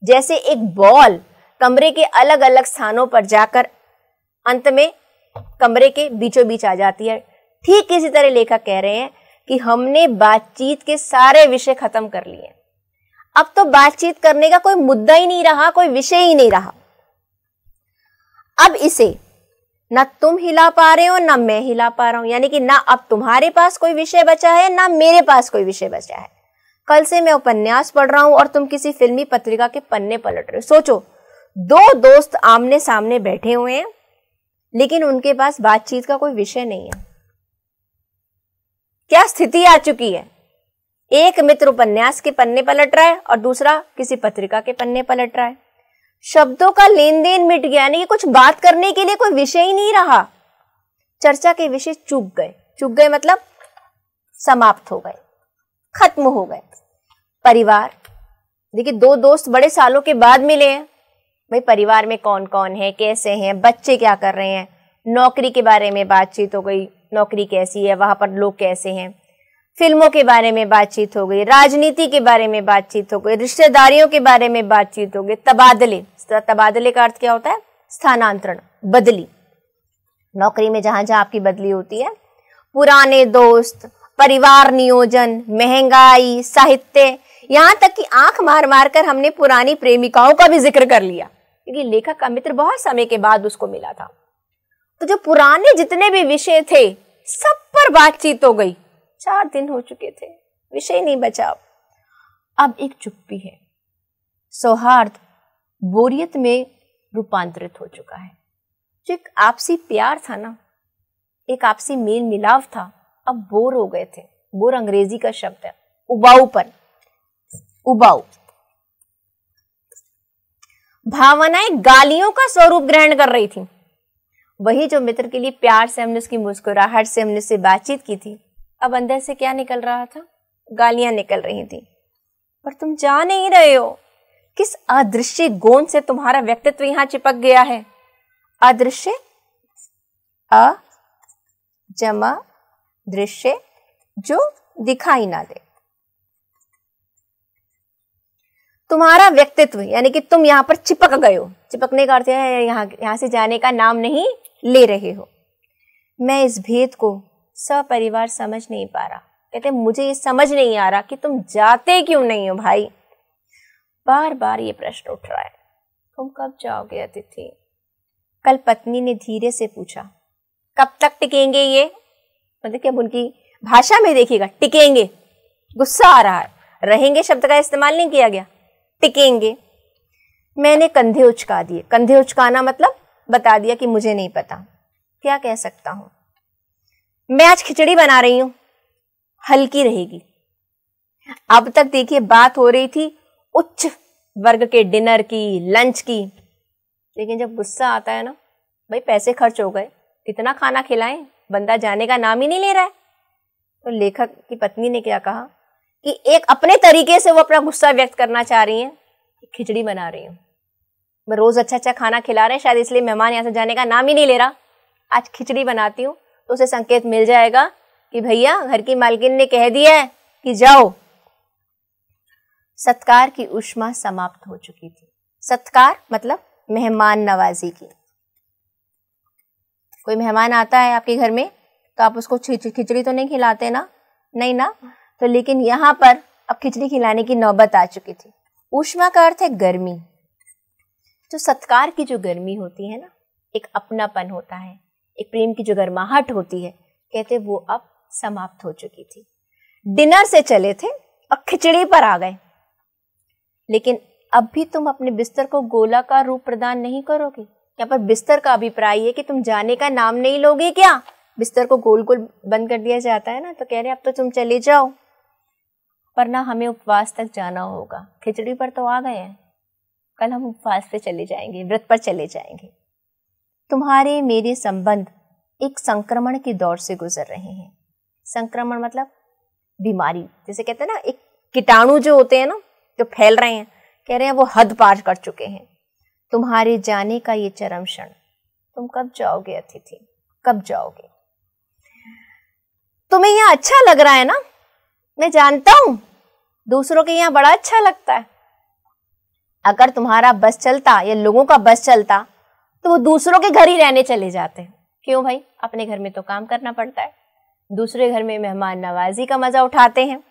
जैसे एक बॉल कमरे के अलग अलग स्थानों पर जाकर अंत में कमरे के बीचों बीच आ जाती है, ठीक इसी तरह लेखक कह रहे हैं कि हमने बातचीत के सारे विषय खत्म कर लिए। अब तो बातचीत करने का कोई मुद्दा ही नहीं रहा, कोई विषय ही नहीं रहा। अब इसे ना तुम हिला पा रहे हो ना मैं हिला पा रहा हूं, यानी कि ना अब तुम्हारे पास कोई विषय बचा है ना मेरे पास कोई विषय बचा है। कल से मैं उपन्यास पढ़ रहा हूं और तुम किसी फिल्मी पत्रिका के पन्ने पलट रहे हो। सोचो, दो दोस्त आमने सामने बैठे हुए हैं लेकिन उनके पास बातचीत का कोई विषय नहीं है। क्या स्थिति आ चुकी है, एक मित्र उपन्यास के पन्ने पलट रहा है और दूसरा किसी पत्रिका के पन्ने पलट रहा है। शब्दों का लेन देन मिट गया, यानी कि कुछ बात करने के लिए कोई विषय ही नहीं रहा। चर्चा के विषय चूक गए मतलब समाप्त हो गए, खत्म हो गए। परिवार, देखिए दो दोस्त बड़े सालों के बाद मिले हैं, भाई परिवार में कौन कौन है, कैसे हैं, बच्चे क्या कर रहे हैं, नौकरी के बारे में बातचीत हो गई, नौकरी कैसी है, वहां पर लोग कैसे हैं, फिल्मों के बारे में बातचीत हो गई, राजनीति के बारे में बातचीत हो गई, रिश्तेदारियों के बारे में बातचीत हो गई, तबादले का अर्थ क्या होता है, स्थानांतरण, बदली, नौकरी में जहां जहां आपकी बदली होती है। पुराने दोस्त, परिवार नियोजन, महंगाई, साहित्य, यहां तक कि आंख मार मार कर हमने पुरानी प्रेमिकाओं का भी जिक्र कर लिया, क्योंकि लेखक का मित्र बहुत समय के बाद उसको मिला था। तो जो पुराने जितने भी विषय थे सब पर बातचीत हो गई। 4 दिन हो चुके थे, विषय नहीं बचा। अब एक चुप्पी है, सौहार्द बोरियत में रूपांतरित हो चुका है। जो एक आपसी प्यार था ना, एक आपसी मेल मिलाव था, अब बोर हो गए थे। बोर अंग्रेजी का शब्द है, उबाऊपन, उबाऊ। भावनाएं गालियों का स्वरूप ग्रहण कर रही थी। वही जो मित्र के लिए प्यार से हमने उसकी मुस्कुराहट से हमने उससे बातचीत की थी, अब अंदर से क्या निकल रहा था? गालियां निकल रही थी। पर तुम जा नहीं रहे हो। किस अदृश्य गोंद से तुम्हारा व्यक्तित्व यहां चिपक गया है? अदृश्य, अ जमा दृश्य, जो दिखाई ना दे। तुम्हारा व्यक्तित्व यानी कि तुम यहां पर चिपक गए हो। चिपकने का अर्थ है यहां से जाने का नाम नहीं ले रहे हो। मैं इस भेद को सपरिवार समझ नहीं पा रहा। कहते मुझे ये समझ नहीं आ रहा कि तुम जाते क्यों नहीं हो भाई। बार बार ये प्रश्न उठ रहा है, तुम कब जाओगे अतिथि? कल पत्नी ने धीरे से पूछा। कब तक टिकेंगे ये? मतलब कि अब उनकी भाषा में देखिएगा, टिकेंगे। गुस्सा आ रहा है। रहेंगे शब्द का इस्तेमाल नहीं किया गया, टिकेंगे। मैंने कंधे उचका दिए। कंधे उचकाना मतलब बता दिया कि मुझे नहीं पता। क्या कह सकता हूं? मैं आज खिचड़ी बना रही हूं, हल्की रहेगी। अब तक देखिए बात हो रही थी उच्च वर्ग के डिनर की, लंच की, लेकिन जब गुस्सा आता है ना, भाई पैसे खर्च हो गए, कितना खाना खिलाएं, बंदा जाने का नाम ही नहीं ले रहा है। तो लेखक की पत्नी ने क्या कहा कि एक अपने तरीके से वो अपना गुस्सा व्यक्त करना चाह रही हैं, खिचड़ी बना रही हूँ। मैं रोज अच्छा अच्छा खाना खिला रहे हैं, शायद इसलिए मेहमान यहाँ से जाने का नाम ही नहीं ले रहा। आज खिचड़ी बनाती हूँ तो उसे संकेत मिल जाएगा कि भैया घर की मालकिन ने कह दिया है कि जाओ। सत्कार की ऊष्मा समाप्त हो चुकी थी। सत्कार मतलब मेहमान नवाजी की। कोई मेहमान आता है आपके घर में तो आप उसको खिचड़ी तो नहीं खिलाते ना, नहीं ना। तो लेकिन यहाँ पर अब खिचड़ी खिलाने की नौबत आ चुकी थी। ऊष्मा का अर्थ है गर्मी। जो सत्कार की जो गर्मी होती है ना, एक अपनापन होता है, एक प्रेम की जो गर्माहट होती है, कहते वो अब समाप्त हो चुकी थी। डिनर से चले थे और खिचड़ी पर आ गए, लेकिन अब भी तुम अपने बिस्तर को गोलाकार रूप प्रदान नहीं करोगे। यहाँ पर बिस्तर का अभिप्राय है कि तुम जाने का नाम नहीं लोगे क्या? बिस्तर को गोल गोल बंद कर दिया जाता है ना, तो कह रहे अब तो तुम चले जाओ, पर ना हमें उपवास तक जाना होगा। खिचड़ी पर तो आ गए हैं, कल हम उपवास पे चले जाएंगे, व्रत पर चले जाएंगे। तुम्हारे मेरे संबंध एक संक्रमण के दौर से गुजर रहे हैं। संक्रमण मतलब बीमारी, जैसे कहते हैं ना, एक कीटाणु जो होते हैं ना, जो फैल रहे हैं, कह रहे हैं वो हद पार कर चुके हैं। तुम्हारे जाने का ये चरम क्षण, तुम कब जाओगे अतिथि, कब जाओगे? तुम्हें यहाँ अच्छा लग रहा है ना, मैं जानता हूं, दूसरों के यहाँ बड़ा अच्छा लगता है। अगर तुम्हारा बस चलता या लोगों का बस चलता तो वो दूसरों के घर ही रहने चले जाते। क्यों भाई? अपने घर में तो काम करना पड़ता है, दूसरे घर में मेहमान नवाजी का मजा उठाते हैं।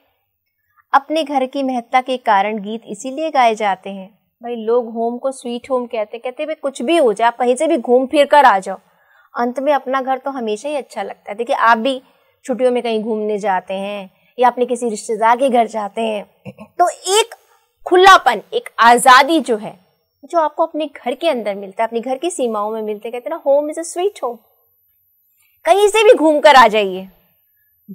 अपने घर की महत्ता के कारण गीत इसीलिए गाए जाते हैं भाई। लोग होम को स्वीट होम कहते भाई कुछ भी हो जाए, आप कहीं से भी घूम फिर कर आ जाओ, अंत में अपना घर तो हमेशा ही अच्छा लगता है। देखिए आप भी छुट्टियों में कहीं घूमने जाते हैं या अपने किसी रिश्तेदार के घर जाते हैं, तो एक खुलापन, एक आज़ादी जो है, जो आपको अपने घर के अंदर मिलता है, अपने घर की सीमाओं में मिलते। कहते हैं ना, home is a sweet home. कहीं से भी घूम कर आ जाइए,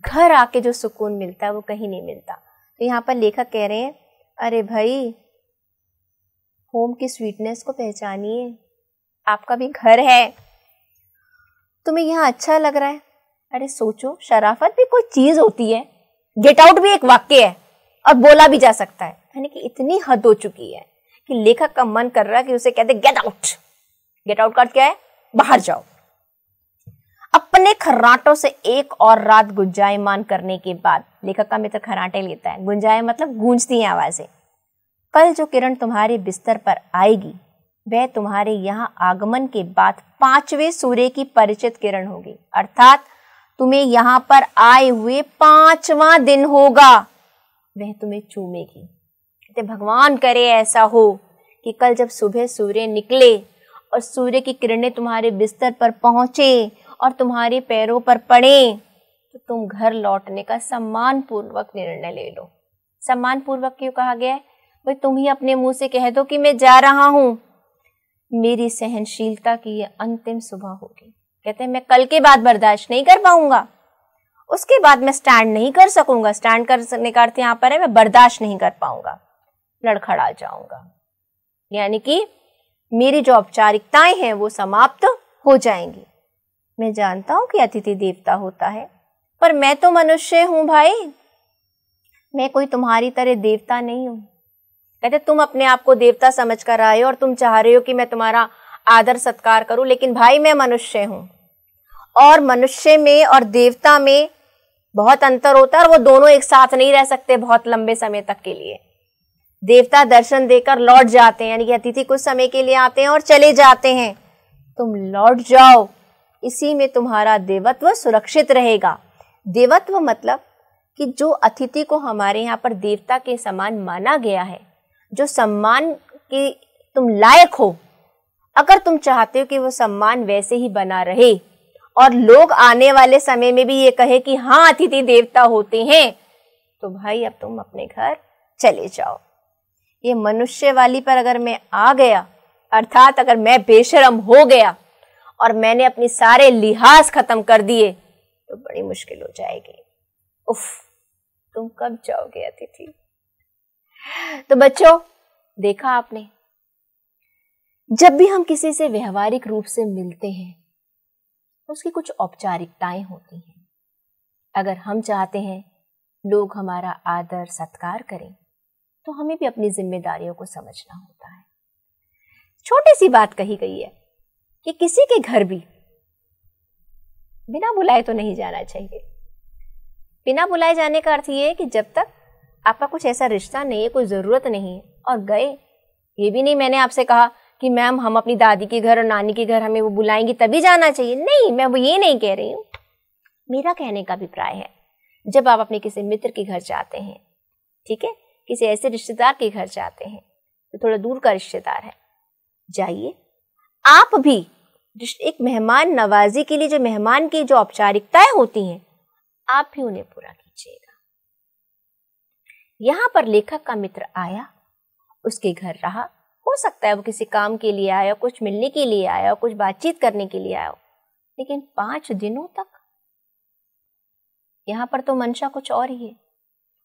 घर आके जो सुकून मिलता है वो कहीं नहीं मिलता। तो यहाँ पर लेखक कह रहे हैं, अरे भाई होम की स्वीटनेस को पहचानिए, आपका भी घर है, तुम्हें यहाँ अच्छा लग रहा है। अरे सोचो, शराफत भी कोई चीज होती है, गेट आउट भी एक वाक्य है और बोला भी जा सकता है। यानी कि इतनी हद हो चुकी है कि लेखक का मन कर रहा है कि उसे कहते गेट आउट। गेट आउट का अर्थ क्या है? बाहर जाओ। अपने खर्राटों से एक और रात गुंजायमान करने के बाद लेखक का मित्र खर्राटे लेता है। गुंजाए मतलब गूंजती हैं आवाजें। कल जो किरण तुम्हारे बिस्तर पर आएगी वह तुम्हारे यहाँ आगमन के बाद 5वें सूर्य की परिचित किरण होगी, अर्थात तुम्हें यहाँ पर आए हुए 5वां दिन होगा, वह तुम्हें चूमेगी। कहते भगवान करे ऐसा हो कि कल जब सुबह सूर्य निकले और सूर्य की किरणें तुम्हारे बिस्तर पर पहुंचे और तुम्हारे पैरों पर पड़े, तो तुम घर लौटने का सम्मान पूर्वक निर्णय ले लो। सम्मान पूर्वक क्यों कहा गया है? भाई तुम ही अपने मुंह से कह दो कि मैं जा रहा हूं, मेरी सहनशीलता की यह अंतिम सुबह होगी। कहते हैं मैं कल के बाद बर्दाश्त नहीं कर पाऊंगा। उसके बाद मैं स्टैंड नहीं कर सकूंगा। स्टैंड करने का अर्थ यहाँ पर है मैं बर्दाश्त नहीं कर पाऊंगा, लड़खड़ा जाऊंगा, यानी कि मेरी जो औपचारिकताएं हैं वो समाप्त हो जाएंगी। मैं जानता हूं कि अतिथि देवता होता है, पर मैं तो मनुष्य हूं भाई, मैं कोई तुम्हारी तरह देवता नहीं हूं। कहते तुम अपने आप को देवता समझ कर आए हो और तुम चाह रहे हो कि मैं तुम्हारा आदर सत्कार करूं, लेकिन भाई मैं मनुष्य हूं और मनुष्य में और देवता में बहुत अंतर होता है और वो दोनों एक साथ नहीं रह सकते बहुत लंबे समय तक के लिए। देवता दर्शन देकर लौट जाते हैं, यानी कि अतिथि कुछ समय के लिए आते हैं और चले जाते हैं। तुम लौट जाओ, इसी में तुम्हारा देवत्व सुरक्षित रहेगा। देवत्व मतलब कि जो अतिथि को हमारे यहाँ पर देवता के समान माना गया है, जो सम्मान की तुम लायक हो, अगर तुम चाहते हो कि वो सम्मान वैसे ही बना रहे और लोग आने वाले समय में भी ये कहे कि हाँ अतिथि देवता होते हैं, तो भाई अब तुम अपने घर चले जाओ। ये मनुष्य वाली पर अगर मैं आ गया, अर्थात अगर मैं बेशर्म हो गया और मैंने अपने सारे लिहाज खत्म कर दिए, तो बड़ी मुश्किल हो जाएगी। उफ, तुम कब जाओगे अतिथि। तो बच्चों, देखा आपने, जब भी हम किसी से व्यवहारिक रूप से मिलते हैं तो उसकी कुछ औपचारिकताएं होती हैं। अगर हम चाहते हैं लोग हमारा आदर सत्कार करें, तो हमें भी अपनी जिम्मेदारियों को समझना होता है। छोटी सी बात कही गई है कि किसी के घर भी बिना बुलाए तो नहीं जाना चाहिए। बिना बुलाए जाने का अर्थ ये है कि जब तक आपका कुछ ऐसा रिश्ता नहीं है, कोई जरूरत नहीं है और गए, ये भी नहीं मैंने आपसे कहा कि मैम हम अपनी दादी के घर और नानी के घर हमें वो बुलाएंगी तभी जाना चाहिए, नहीं, मैं वो ये नहीं कह रही हूँ। मेरा कहने का अभिप्राय है जब आप अपने किसी मित्र के घर जाते हैं, ठीक है, किसी ऐसे रिश्तेदार के घर जाते हैं तो थोड़ा दूर का रिश्तेदार है, जाइए आप भी एक मेहमान नवाजी के लिए जो मेहमान की जो औपचारिकताएं होती हैं आप भी उन्हें पूरा कीजिएगा। यहाँ पर लेखक का मित्र आया, उसके घर रहा, हो सकता है वो किसी काम के लिए आया, कुछ मिलने के लिए आया, कुछ बातचीत करने के लिए आया, लेकिन 5 दिनों तक यहाँ पर तो मंशा कुछ और ही है।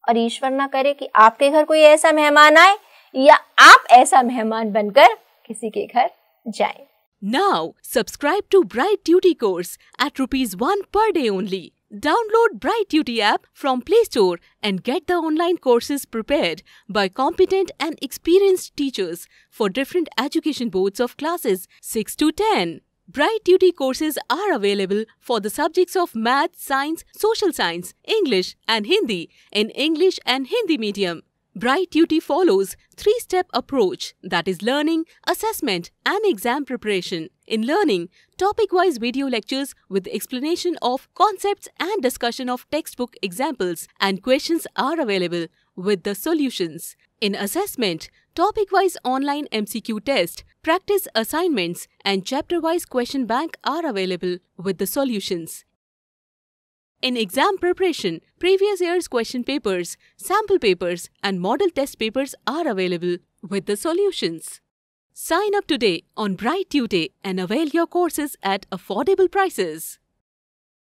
और ईश्वर ना करे कि आपके घर कोई ऐसा मेहमान आए या आप ऐसा मेहमान बनकर किसी के घर जाएं। Now subscribe to Bright Duty course at ₹1 per day only. Download Bright Duty app from Play Store and get the online courses prepared by competent and experienced teachers for different education boards of classes 6 to 10. Bright Duty courses are available for the subjects of Math, Science, Social Science, English and Hindi in English and Hindi medium. Bright Duty follows 3-step approach, that is learning, assessment and exam preparation. In learning, topic-wise video lectures with explanation of concepts and discussion of textbook examples and questions are available with the solutions. In assessment, topic-wise online MCQ test, practice assignments and chapter-wise question bank are available with the solutions. In exam preparation, previous year's question papers, sample papers and model test papers are available with the solutions. Sign up today on Bright Tutor and avail your courses at affordable prices.